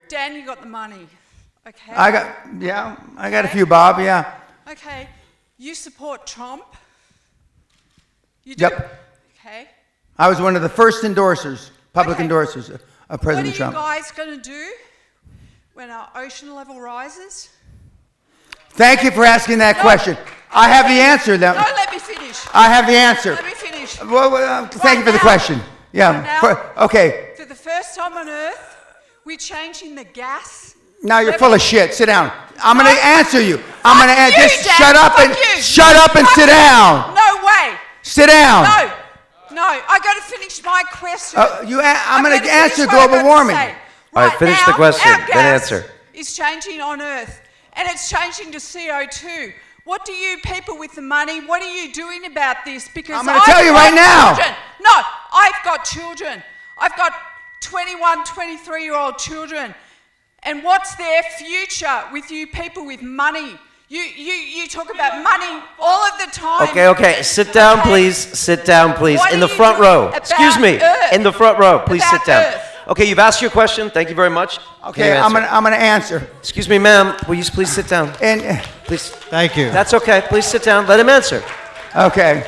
Dan, you got the money. Okay. I got a few, Bob, yeah. Okay. You support Trump? You do? Yep. Okay. I was one of the first endorsers, public endorsers of President Trump. What are you guys going to do when our ocean level rises? Thank you for asking that question. I have the answer. No, let me finish. I have the answer. Let me finish. Well, thank you for the question. Yeah. Okay. For the first time on Earth, we're changing the gas. Now you're full of shit. Sit down. I'm going to answer you. I'm going to answer. just shut up and sit down. No way. Sit down. No. I got to finish my question. I'm going to answer global warming. All right, finish the question, then answer. It's changing on Earth, and it's changing to CO2. What do you people with the money, what are you doing about this? Because I'm going to tell you right now. No, I've got children. I've got 21, 23-year-old children. And what's their future with you people with money? You talk about money all of the time. Okay. Sit down, please. Sit down, please. In the front row. Excuse me. In the front row. Please sit down. Okay, you've asked your question. Thank you very much. Okay, I'm gonna answer. Excuse me, ma'am. Will you please sit down? Please. Thank you. That's okay. Please sit down. Let him answer. Okay.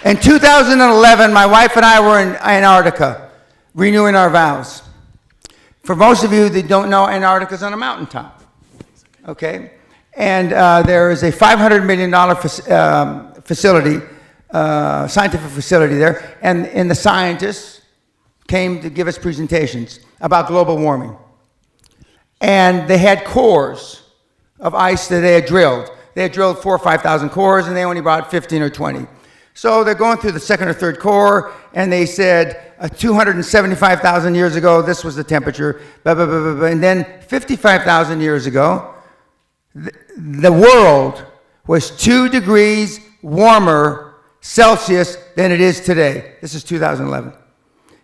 In 2011, my wife and I were in Antarctica, renewing our vows. For most of you that don't know, Antarctica's on a mountaintop. Okay? And there is a $500 million facility, scientific facility there, and the scientists came to give us presentations about global warming. And they had cores of ice that they had drilled. They had drilled 4,000 or 5,000 cores, and they only brought 15 or 20. So they're going through the second or third core, and they said 275,000 years ago, this was the temperature, blah, blah, blah, blah, blah. And then 55,000 years ago, the world was 2 degrees warmer Celsius than it is today. This is 2011.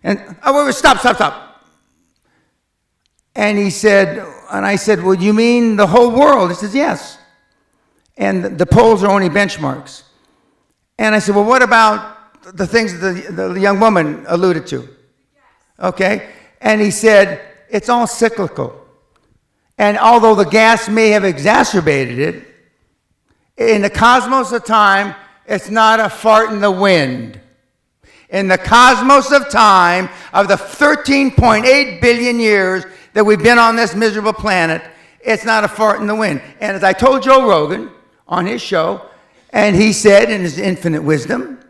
And, stop. And he said, and I said, well, you mean the whole world? He says, yes. And the poles are only benchmarks. And I said, well, what about the things that the young woman alluded to? Okay. And he said, it's all cyclical. And although the gas may have exacerbated it, in the cosmos of time, it's not a fart in the wind. In the cosmos of time, of the 13.8 billion years that we've been on this miserable planet, it's not a fart in the wind. And as I told Joe Rogan on his show, and he said in his infinite wisdom,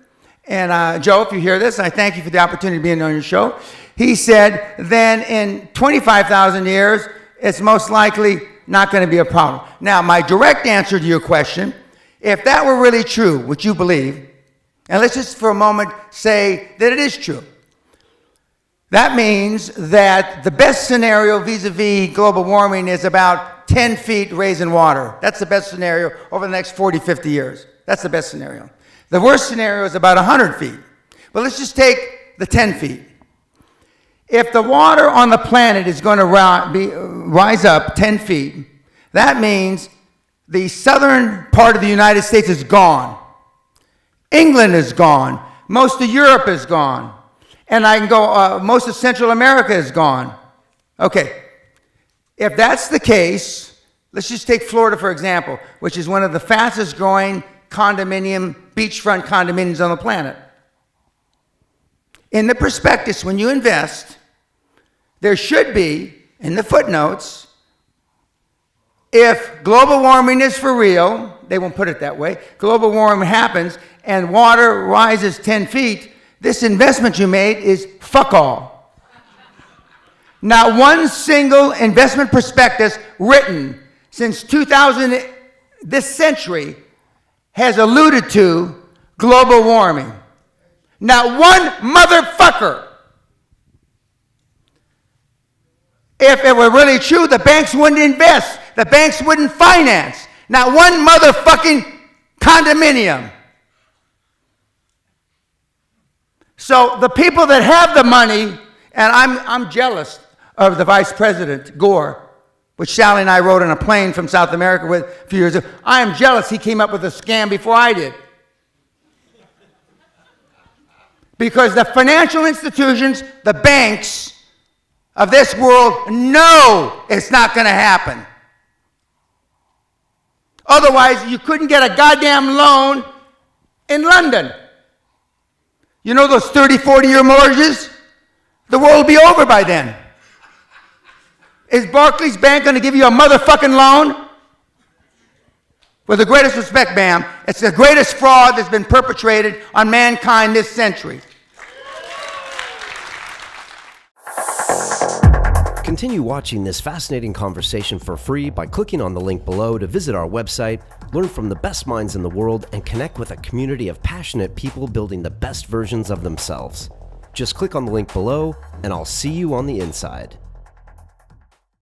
and Joe, if you hear this, I thank you for the opportunity of being on your show. He said, then in 25,000 years, it's most likely not going to be a problem. Now, my direct answer to your question, if that were really true, which you believe, and let's just for a moment say that it is true. That means that the best scenario vis-a-vis global warming is about 10 feet raise in water. That's the best scenario over the next 40, 50 years. That's the best scenario. The worst scenario is about 100 feet. But let's just take the 10 feet. If the water on the planet is going to rise up 10 feet, that means the southern part of the United States is gone. England is gone. Most of Europe is gone. And I can go, most of Central America is gone. Okay. If that's the case, let's just take Florida, for example, which is one of the fastest growing beachfront condominiums on the planet. In the prospectus, when you invest, there should be, in the footnotes, if global warming is for real, they won't put it that way, global warming happens and water rises 10 feet, this investment you made is fuck all. Not one single investment prospectus written since 2000, this century, has alluded to global warming. Not one motherfucker. If it were really true, the banks wouldn't invest. The banks wouldn't finance. Not one motherfucking condominium. So the people that have the money, and I'm jealous of the Vice President, Gore, which Sally and I rode on a plane from South America with a few years ago. I am jealous he came up with a scam before I did. Because the financial institutions, the banks, of this world know it's not going to happen. Otherwise, you couldn't get a goddamn loan in London. You know those 30, 40-year mortgages? The world will be over by then. Is Barclays Bank going to give you a motherfucking loan? With the greatest respect, ma'am, it's the greatest fraud that's been perpetrated on mankind this century. Continue watching this fascinating conversation for free by clicking on the link below to visit our website, learn from the best minds in the world, and connect with a community of passionate people building the best versions of themselves. Just click on the link below, and I'll see you on the inside.